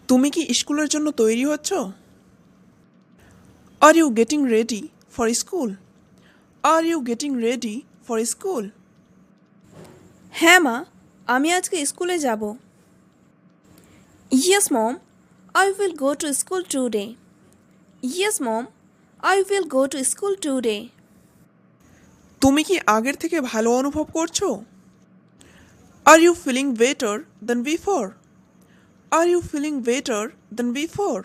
তুমি কি স্কুলের জন্য তৈরি হচ্ছ? Are you getting ready for school? Are you getting ready for school? হ্যাঁ মা, আমি আজকে স্কুলে যাব। Yes mom, I will go to school today. Yes mom, I will go to school today. তুমি কি আগের থেকে ভালো অনুভব করছো? Are you feeling better then before? Are you feeling better then before?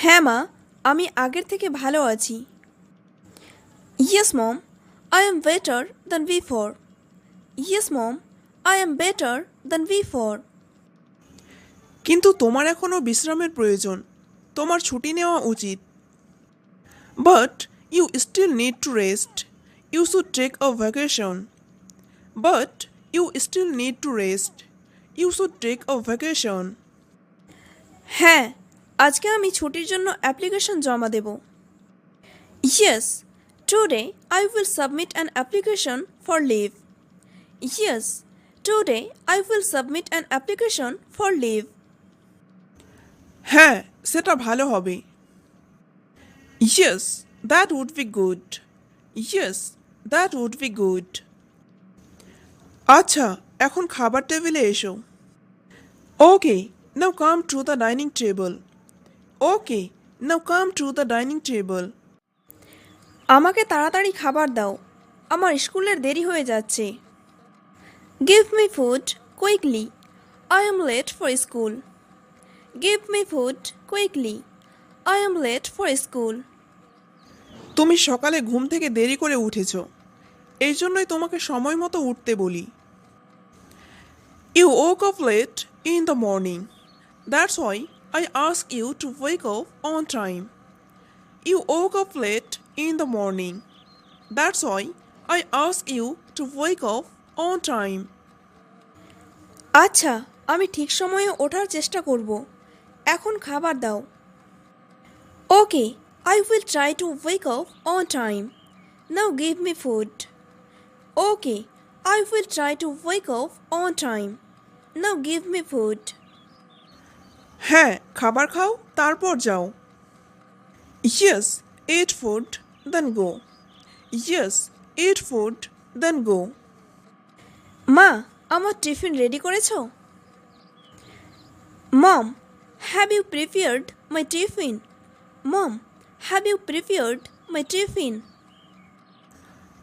হ্যাঁ মা, আমি আগের থেকে ভালো আছি। Yes mom, I am better then before. Yes mom, I am better then before. কিন্তু তোমার এখনও বিশ্রামের প্রয়োজন। তোমার ছুটি নেওয়া উচিত। But you still need to rest. You should take a vacation. But you still need to rest. You should take a vacation. হ্যাঁ, আজকে আমি ছুটির জন্য অ্যাপ্লিকেশন জমা দেব। Yes, today I will submit an application for leave. Yes, today I will submit an application for leave. হ্যাঁ, সেটা ভালো হবে। Yes, that would be good. Yes, that would be good. আচ্ছা, এখন খাবার টেবিলে এসো। Okay, now come to the dining table. Okay, now come to the dining table. আমাকে তাড়াতাড়ি খাবার দাও, আমার স্কুলের দেরি হয়ে যাচ্ছে। Give me food quickly, I am late for school. Give me food quickly, I am late for school. তুমি সকালে ঘুম থেকে দেরি করে উঠেছ, এই জন্যই তোমাকে সময় মতো উঠতে বলি। You woke up late in the morning. That's why I ask you to wake up on time. You woke up late in the morning. That's why I ask you to wake up on time. আচ্ছা, আমি ঠিক সময়ে ওঠার চেষ্টা করব। এখন খাবার দাও। Okay, I will try to wake up on time. Now give me food. Okay, I will try to wake up on time. Now give me food. হ্যাঁ, খাবার খাও, তারপর যাও। Yes, eat food, then go. Yes, eat food, then go. মা, আমার tiffin ready করেছো? Mom, have you prepared my tiffin? Mom, have you prepared my tiffin?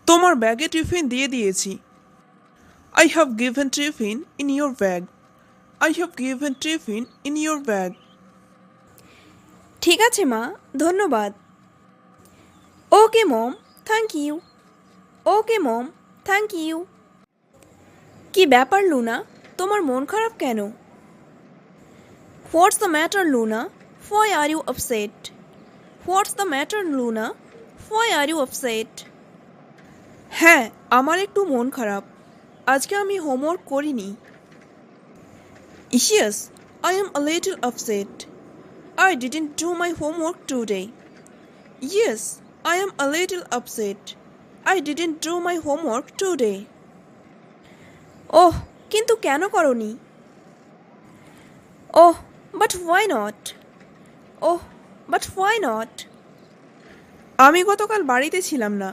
তোমার ব্যাগে টিফিন দিয়ে দিয়েছি। I have given tiffin in your bag. I have given tiffin in your bag. ঠিক আছে মা, ধন্যবাদ। Okay mom, thank you. Okay mom, thank you. কি ব্যাপার লুনা, তোমার মন খারাপ কেন? What's the matter Luna, why are you upset? What's the matter Luna, why are you upset? হ্যাঁ, আমার একটু মন খারাপ। আজকে আমি হোমওয়ার্ক করিনি। Yes, I am a little upset. I didn't do my homework today. Yes, I am a little upset. I didn't do my homework today. ওহ, কিন্তু কেন করনি? Oh, but why not? Oh, but why not? আমি গতকাল বাড়িতে ছিলাম না।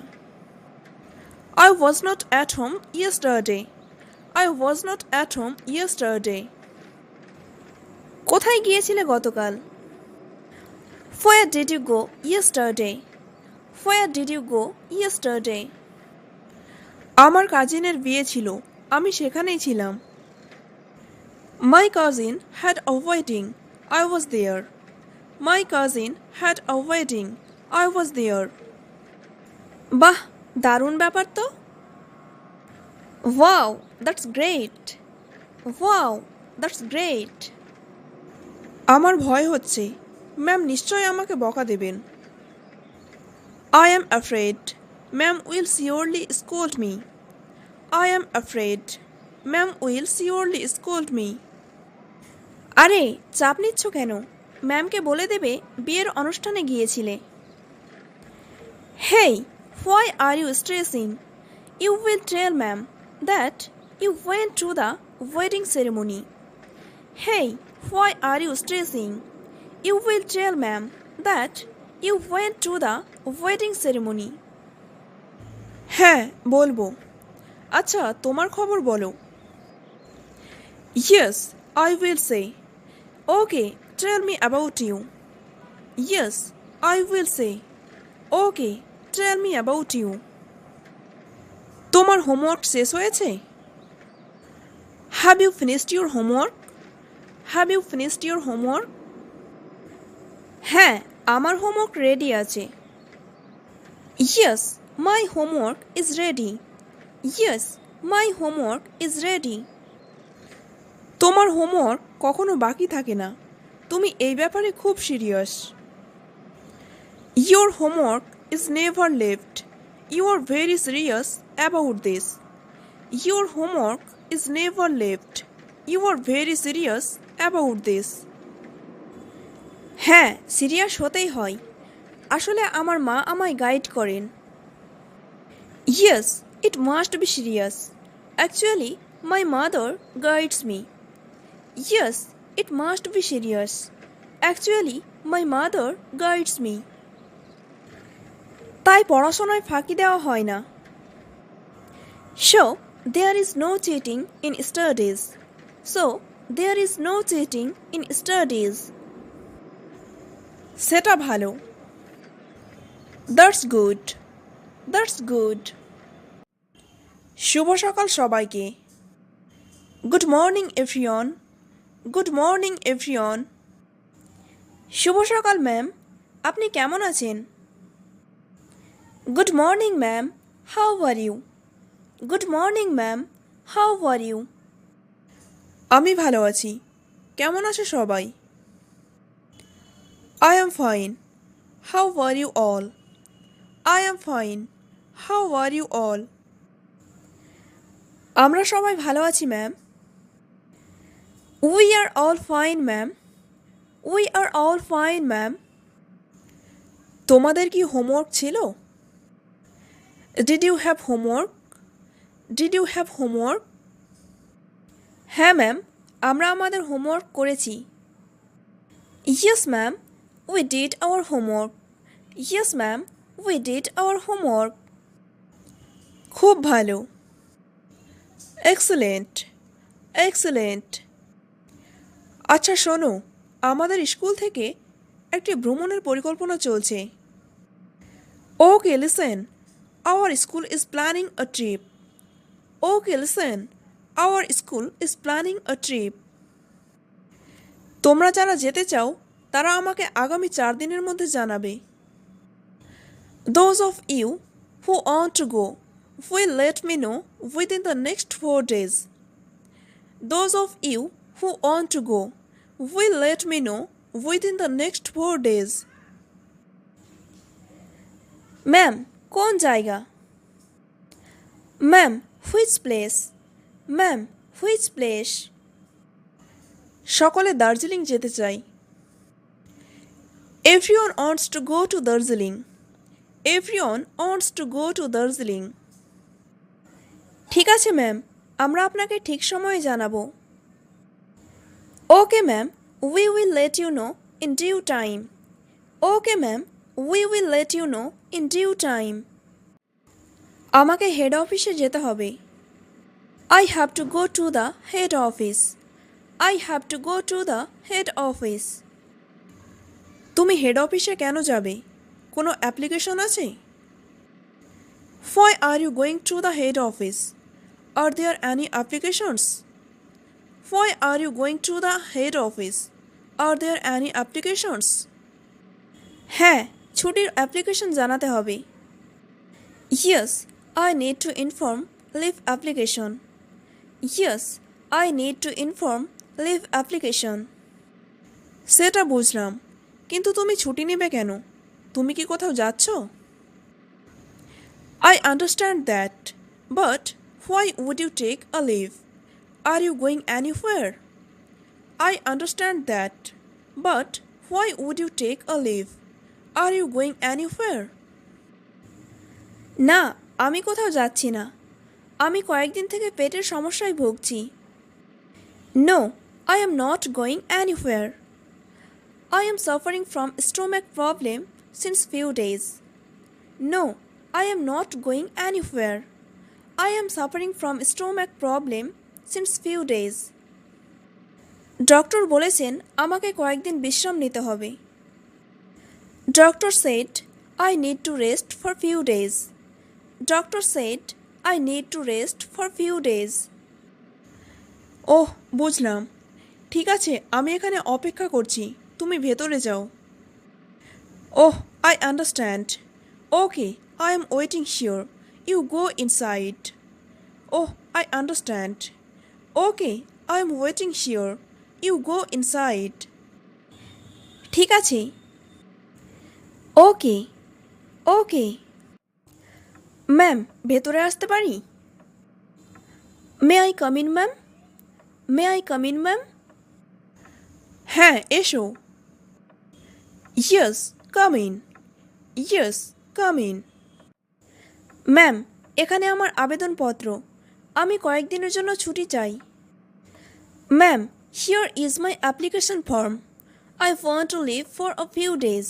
I was not at home yesterday. I was not at home yesterday. কোথায় গিয়েছিলে গতকাল? Where did you go yesterday? Where did you go yesterday? আমার কাজিনের বিয়ে ছিল, আমি সেখানেই ছিলাম। My cousin had a wedding. I was there. My cousin had a wedding. I was there. বাহ, দারুণ ব্যাপার তো। Wow, that's great. Wow, that's great. আমার ভয় হচ্ছে, ম্যাম নিশ্চয়ই আমাকে বকা দেবেন। I am afraid. Ma'am will surely scold me. I am afraid. Ma'am will surely scold me. আরে, চাপ নিচ্ছ কেন? ম্যামকে বলে দেবে বিয়ের অনুষ্ঠানে গিয়েছিলে। হেই, why are you stressing? You will tell ma'am that you went to the wedding ceremony. Hey, why are you stressing? You will tell ma'am that you went to the wedding ceremony. হ্যাঁ বলবো। আচ্ছা তোমার খবর বলো। Yes, I will say. Okay, tell me about you. Yes, I will say. Okay, tell me about you. তোমার homework শেষ হয়েছে? Have you finished your homework? Have you finished your homework? হ্যাঁ, আমার হোমওয়ার্ক রেডি আছে। Yes, my homework is ready. Yes, my homework is ready. তোমার homework কখনো বাকি থাকে না, তুমি এই ব্যাপারে খুব serious. Your homework is never left. You are very serious about this. Your homework is never left. You are very serious about this. হ্যাঁ, সিরিয়াস হতেই হয়। আসলে আমার মা আমায় গাইড করেন। Yes, it must be serious. Actually, my mother guides me. Yes, it must be serious. Actually, my mother guides me. তাই পড়াশোনায় ফাঁকি দেওয়া হয় না। So, there is no cheating in studies. So, there is no cheating in studies. সেটা ভালো। That's good. That's good. শুভ সকাল সবাইকে। Good morning everyone. Good morning everyone. শুভ সকাল ম্যাম, আপনি কেমন আছেন? Good morning ma'am, how are you? Good morning ma'am, how are you? আমি ভালো আছি। কেমন আছে সবাই? I am fine. How are you all? I am fine. How are you all? আমরা সবাই ভালো আছি ma'am. We are all fine ma'am. We are all fine ma'am. তোমাদের কি হোমওয়ার্ক ছিল? Did you have homework? Did you have homework? হ্যাঁ ma'am, আমরা আমাদের হোমওয়ার্ক করেছি। Yes ma'am, we did our homework. Yes ma'am, we did our homework. খুব ভালো। Excellent. Excellent. আচ্ছা শোনো, আমাদের স্কুল থেকে একটি ভ্রমণের পরিকল্পনা চলছে। Okay, listen. Our school is planning a trip. Okay, listen. Our school is planning a trip. তোমরা যারা যেতে চাও তারা আমাকে আগামী 4 দিনের মধ্যে জানাবে। Those of you who want to go will let me know within the next 4 days. Those of you who want to go will let me know within the next 4 days. Ma'am, কোন জায়গা? Ma'am, which place? Ma'am, which place? সকলে দার্জিলিং যেতে চাই। Everyone wants to go to Darjeeling. Everyone wants to go to Darjeeling. ঠিক আছে ma'am, আমরা আপনাকে ঠিক সময়ে জানাবো। Okay ma'am, we will let you know in due time. Okay ma'am, we will let you know in due time. আমাকে head অফিসে যেতে হবে। I have to go to the head office. I have to go to the head office. তুমি head অফিসে কেন যাবে? কোনো application আছে? Why are you going to the head office? Are there any applications? Why are you going to the head office? Are there any applications? হ্যাঁ, ছুটির application জানাতে হবে। Yes, I need to inform leave application. Yes, I need to inform leave application. সেটা বুঝলাম, কিন্তু তুমি ছুটি নেবে কেন? তুমি কি কোথাও যাচ্ছ? I understand that, but why would you take a leave? Are you going anywhere? I understand that, but why would you take a leave? Are you going anywhere? না, আমি কোথাও যাচ্ছি না। আমি কয়েকদিন থেকে পেটের সমস্যায় ভুগছি। No, I am not going anywhere. I am suffering from stomach problem since few days. No, I am not going anywhere. I am suffering from stomach problem since few days. Doctor বলেছেন আমাকে কয়েকদিন বিশ্রাম নিতে হবে। Doctor said I need to rest for few days. Doctor said I need to rest for few days. ওহ, বুঝলাম। ঠিক আছে, আমি এখানে অপেক্ষা করছি, তুমি ভেতরে যাও। Oh, I understand. Okay, I am waiting here, you go inside. Oh, I understand. Okay, I am waiting here, you go inside. ঠিক আছে। Okay okay. ম্যাম, ভেতরে আসতে পারি? May I come in ma'am? May I come in ma'am? হ্যাঁ, এসো। Yes, come in. Yes, come in. Ma'am, এখানে আমার আবেদনপত্র। আমি কয়েকদিনের জন্য ছুটি চাই। Ma'am, here is my application form. I want to leave for a few days.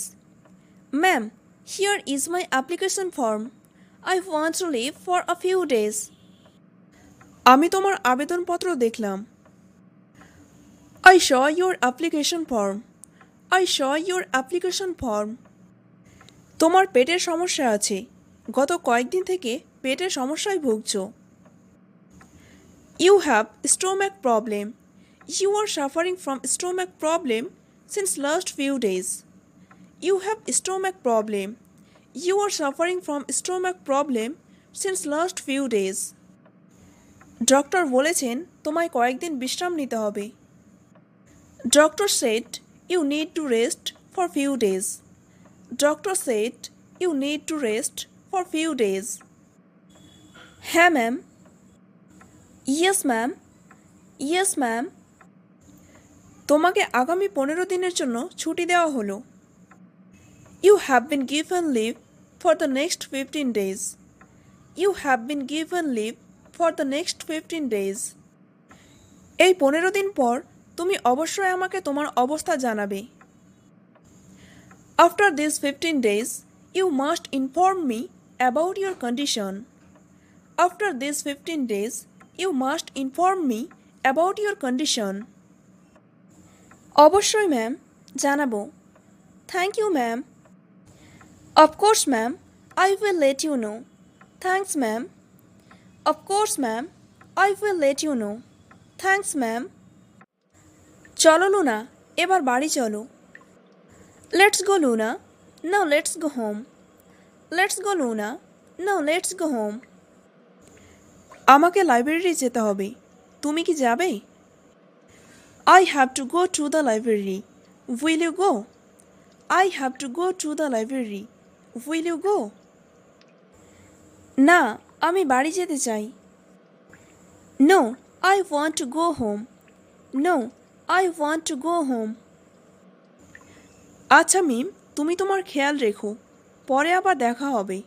Ma'am, here is my application form. I want to leave for a few days. আমি তোমার আবেদনপত্র দেখলাম। I saw your application form. I saw your application form. তোমার পেটের সমস্যা আছে, গত কয়েকদিন থেকে পেটের সমস্যায় ভুগছো। You have stomach problem. You are suffering from stomach problem since last few days. You have stomach problem. You are suffering from stomach problem since last few days. Doctor বলেছেন তোমায় কয়েকদিন বিশ্রাম নিতে হবে। Doctor said you need to rest for few days. Doctor said you need to rest for few days. হ্যাঁ ma'am. Yes ma'am. Yes ma'am. তোমাকে আগামী 15 দিনের জন্য ছুটি দেওয়া হলো। You have been given leave for the next 15 days. You have been given leave for the next 15 days. এই 15 দিন পর তুমি অবশ্যই আমাকে তোমার অবস্থা জানাবে। After these 15 days, you must inform me about your condition. After these 15 days, you must inform me about your condition. অবশ্যই ম্যাম, জানাবো। Thank you ma'am. Of course ma'am, I will let you know. Thanks ma'am. Of course ma'am, I will let you know. Thanks ma'am. চলো লুনা, এবার বাড়ি চলো। Let's go Luna, now let's go home. Let's go Luna, now let's go home. আমাকে library যেতে হবে, তুমি কি যাবে? I have to go to the library. Will you go? I have to go to the library. Will you go? না, আমি বাড়ি যেতে চাই। No, I want to go home. No, I want to go home. আচ্ছা মিম, তুমি তোমার খেয়াল রেখো, পরে আবার দেখা হবে।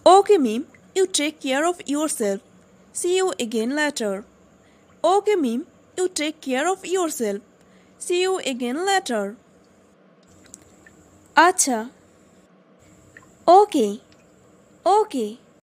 Okay Mim, you take care of yourself. See you again later. Okay Mim, you take care of yourself. See you again later. আচ্ছা। ওকে ওকে।